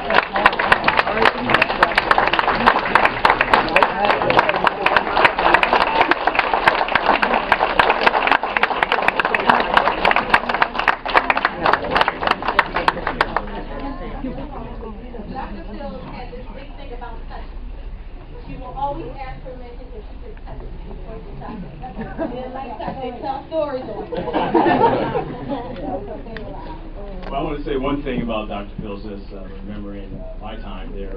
She will always ask permission if she could touch it before she touches it. They like touch, they tell stories on it. Well, I want to say one thing about Dr. Phil's is remembering my time there.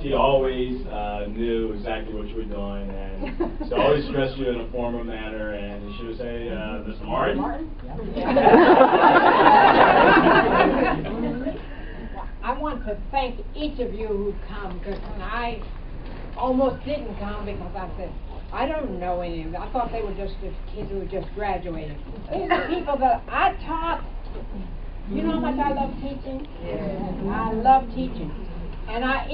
She always knew exactly what you were doing, and she always addressed you in a formal manner, and she would say, Mr. Martin? I want to thank each of you who come, because when I almost didn't come because I said, I don't know any of them. I thought they were just the kids who were just graduating. These are people that I taught. You know how much I love teaching? I love teaching. And I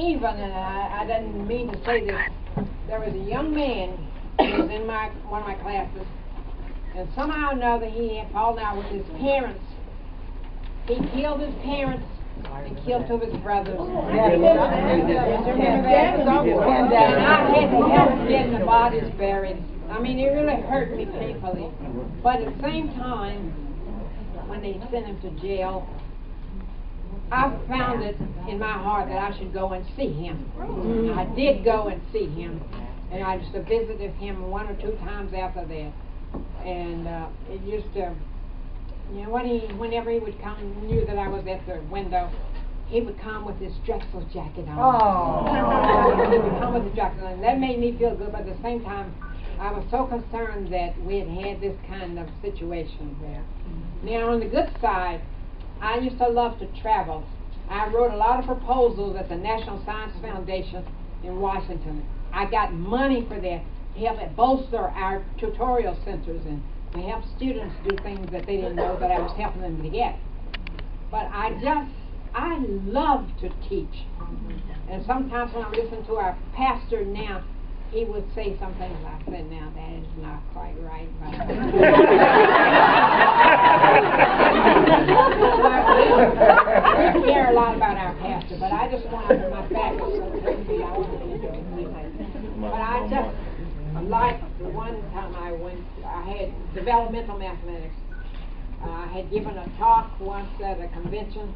didn't mean to say this, there was a young man who was in one of my classes, and somehow or another he had fallen out with his parents. He killed his parents and killed two of his brothers. And I had to help getting the bodies buried. I mean, it really hurt me painfully. But at the same time, when they sent him to jail, I found it in my heart that I should go and see him. I did go and see him, and I just visited him 1 or 2 times after that. And it used to, you know, whenever he would come, knew that I was at the window, he would come with his Drexel jacket on. He would come with his jacket on. That made me feel good, but at the same time, I was so concerned that we had this kind of situation there. Now, on the good side, I used to love to travel. I wrote a lot of proposals at the National Science Foundation in Washington. I got money for that to help bolster our tutorial centers and to help students do things that they didn't know that I was helping them to get. But I love to teach. And sometimes when I listen to our pastor now, he would say something, and I said, now that is not quite right. But we care a lot about our pastor, but I just want to, my back is so crazy, I want to do it. But I just, like the one time I had developmental mathematics. I had given a talk once at a convention,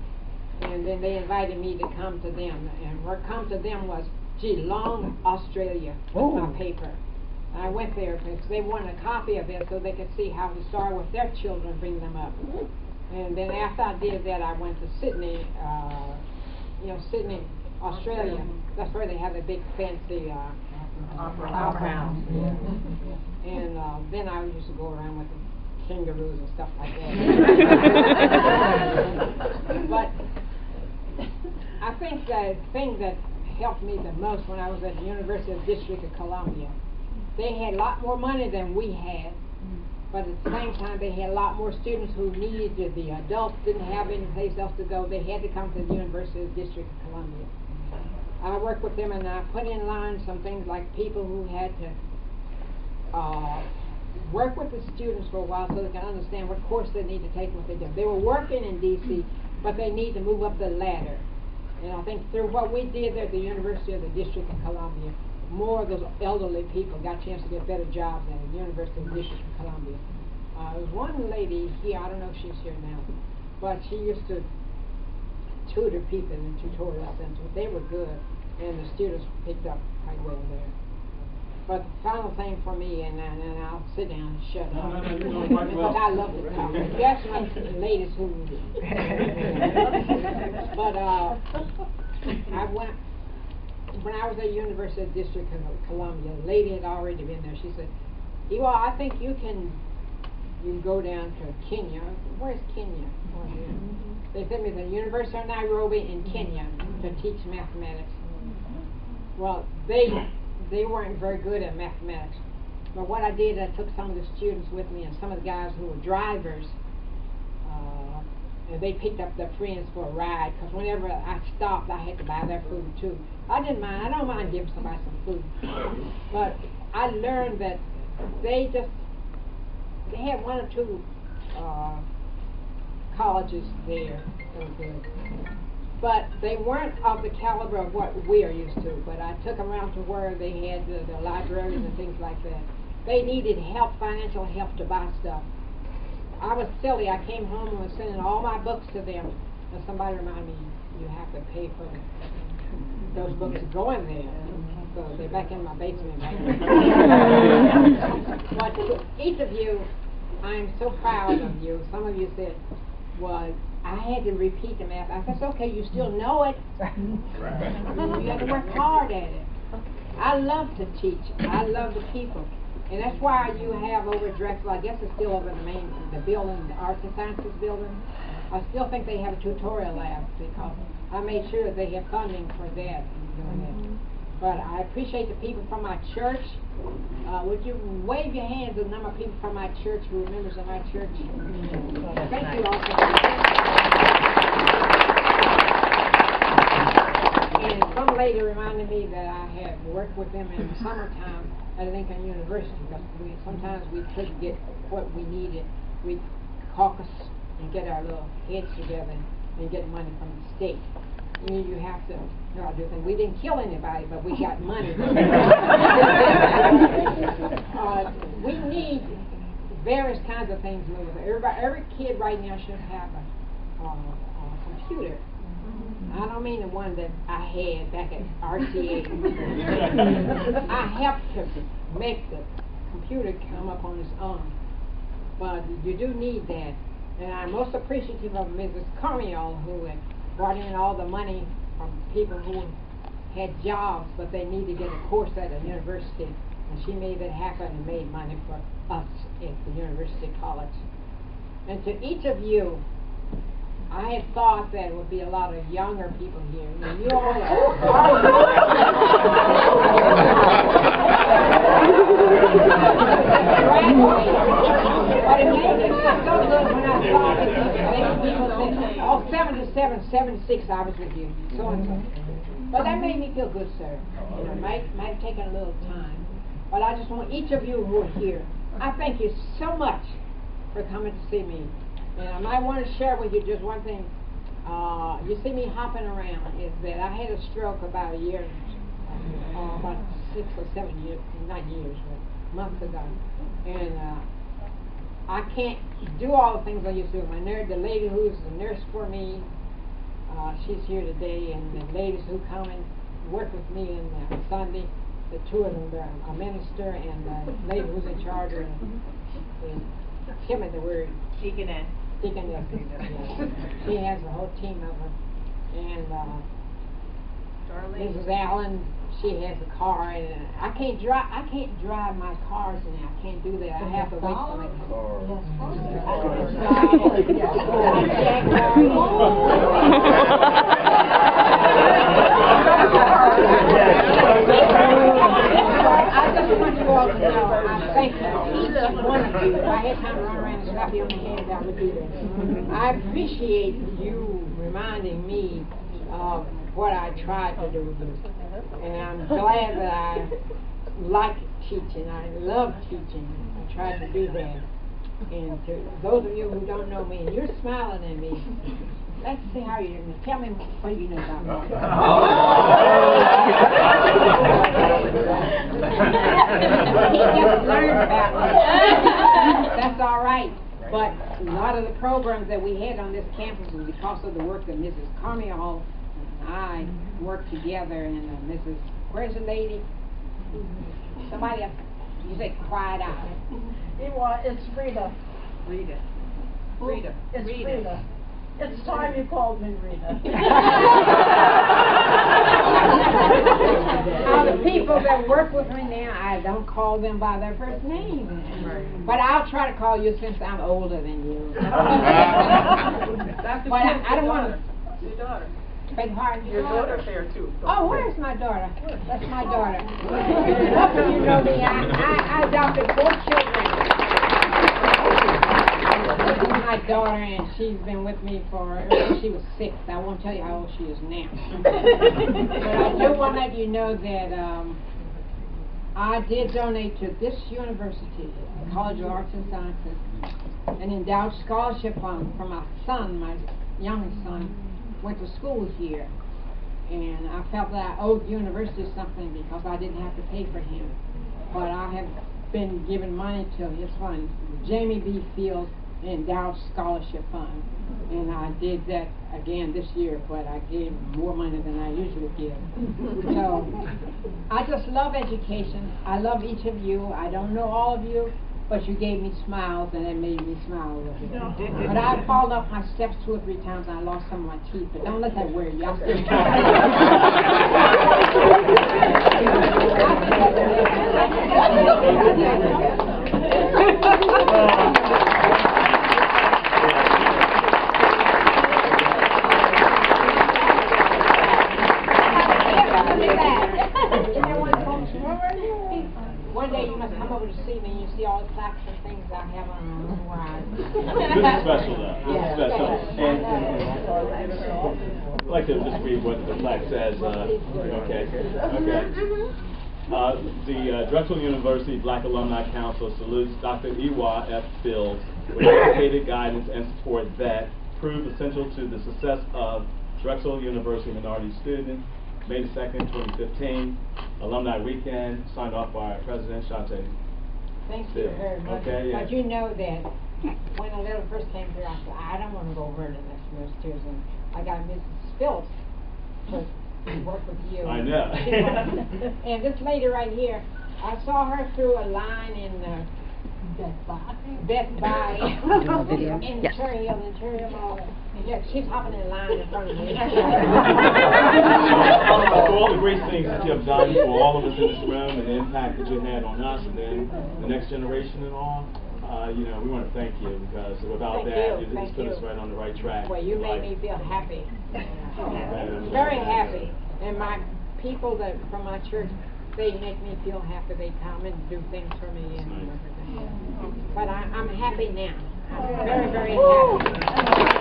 and then they invited me to come to them. And where come to them was Geelong, Australia, my paper. I went there because they wanted a copy of it so they could see how to start with their children, bring them up. And then after I did that, I went to Sydney, Sydney, Australia. That's where they have the big fancy opera house. And then I used to go around with the kangaroos and stuff like that. But I think the thing that helped me the most when I was at the University of District of Columbia, they had a lot more money than we had, but at the same time they had a lot more students who needed it. The adults didn't have any place else to go. They had to come to the University of District of Columbia. I worked with them and I put in line some things like people who had to work with the students for a while so they can understand what course they need to take, what they do. They were working in D.C., but they need to move up the ladder. And I think through what we did there at the University of the District of Columbia, more of those elderly people got a chance to get better jobs at the University of the District of Columbia. There was one lady here, I don't know if she's here now, but she used to tutor people in the tutorial center. They were good, and the students picked up quite well there. But the final thing for me, and I'll sit down and shut up, because I love to talk. That's my ladies who. But when I was at the University of District of Columbia, a lady had already been there. She said, Ewaugh, I think you can go down to Kenya. Where's Kenya? Oh, yeah. They sent me to the University of Nairobi in Kenya to teach mathematics. Well, they weren't very good at mathematics. But what I did, I took some of the students with me and some of the guys who were drivers, and they picked up their friends for a ride, because whenever I stopped, I had to buy their food too. I don't mind giving somebody some food. But I learned that they had 1 or 2 colleges there that were good. but they weren't of the caliber of what we are used to. But I took them around to where they had the libraries and things like that. They needed help, financial help to buy stuff. I was silly. I came home and was sending all my books to them, and somebody reminded me, you have to pay for those books to go in there. So they're back in my basement right now. But to each of you, I'm so proud of you. Some of you said, well, I had to repeat the math. I said, it's okay, you still know it. You have to work hard at it. I love to teach. I love the people. And that's why you have over at Drexel, I guess it's still over the building, the Arts and Sciences building. I still think they have a tutorial lab because I made sure that they have funding for that. But I appreciate the people from my church. Would you wave your hands at the number of people from my church who are members of my church? Thank you all for that. And some lady reminded me that I had worked with them in the summertime at Lincoln University. Because sometimes we couldn't get what we needed. We'd caucus and get our little heads together and get money from the state. You have to, we didn't kill anybody, but we got money. We need various kinds of things moving. Every kid right now should have a computer. I don't mean the one that I had back at RCA. I helped to make the computer come up on its own. But you do need that. And I'm most appreciative of Mrs. Carmiel, who had brought in all the money from people who had jobs, but they need to get a course at a university. And she made that happen and made money for us at the University College. And to each of you, I had thought that it would be a lot of younger people here. And you all but it made me feel so good when I saw that these people said, oh, 77, 76, I was with you, so and so. But that made me feel good, sir. You know, might have taken a little time. But I just want each of you who are here, I thank you so much for coming to see me. And I might want to share with you just one thing. You see me hopping around, is that I had a stroke about a year, about 6 or 7 years, not years, but months ago. And I can't do all the things I used to do. The lady who's the nurse for me, she's here today, and the ladies who come and work with me on Sunday, the two of them, a minister and the lady who's in charge of him and the word. Deaconess. Deaconess. She has a whole team of them. And Mrs. Allen, she has a car, and I can't drive my cars now. I can't do that. I have to wait for it. I just want you all to know, I thank each one of you. If I had time to run around and slap you on the hand, I would do that. I appreciate you reminding me of what I tried to do. And I'm glad that I like teaching. I love teaching. I tried to do that. And to those of you who don't know me, and you're smiling at me, let's see how you know. Tell me what you know about me. He just learned about me. That's all right. But a lot of the programs that we had on this campus was because of the work that Mrs. Carmiel and I worked together, and Mrs. Where's the lady? Somebody else. You say quiet out. Ewaugh, it's Rita. Rita. It's Rita. It's time you called me Rita. The people that work with me now, I don't call them by their first name. But I'll try to call you since I'm older than you. But I don't want to. Your daughter. Beg pardon? Your daughter's there too. Oh, where's my daughter? That's my daughter. Most of you know me. I adopted 4 children. This is my daughter, and she's been with me ever since she was 6. I won't tell you how old she is now. But I do want to let you know that I did donate to this university, the College of Arts and Sciences, an endowed scholarship fund for my son, my youngest son, went to school here, and I felt that I owed the university something because I didn't have to pay for him. But I have been giving money to his fund, Jamie B. Fields Endowed Scholarship Fund, and I did that again this year, but I gave more money than I usually give. So I just love education. I love each of you. I don't know all of you, but you gave me smiles, and it made me smile a little bit. But I fallen off my steps 2 or 3 times, and I lost some of my teeth. But don't let that worry you. I'm still One day you must come over to see me and you see all the plaques and things I have on the wire. This is special though. This is special. And I'd like to just read what the plaque says. Okay. The Drexel University Black Alumni Council salutes Dr. Ewaugh F. Fields with dedicated guidance and support that proved essential to the success of Drexel University minority students. May 2nd, 2015, Alumni Weekend, signed off by our President, Shante. Thank you very much. Okay, yeah. But you know that when the little first came here, I said, I don't want to go over to the next semester. And I got Mrs. Phillips to work with you. I know. And this lady right here, I saw her through a line in Best Buy in Cherry Hill Mall. Yeah, she's hopping in line in front of me. For all the great things that you have done for all of us in this room and the impact that you had on us and then the next generation and all, you know, we want to thank you because without that, it just put us right on the right track. Well, you made me feel happy. Very happy. And my people that from my church, they make me feel happy. They come and do things for me and everything. But I'm happy now. I'm very, very happy.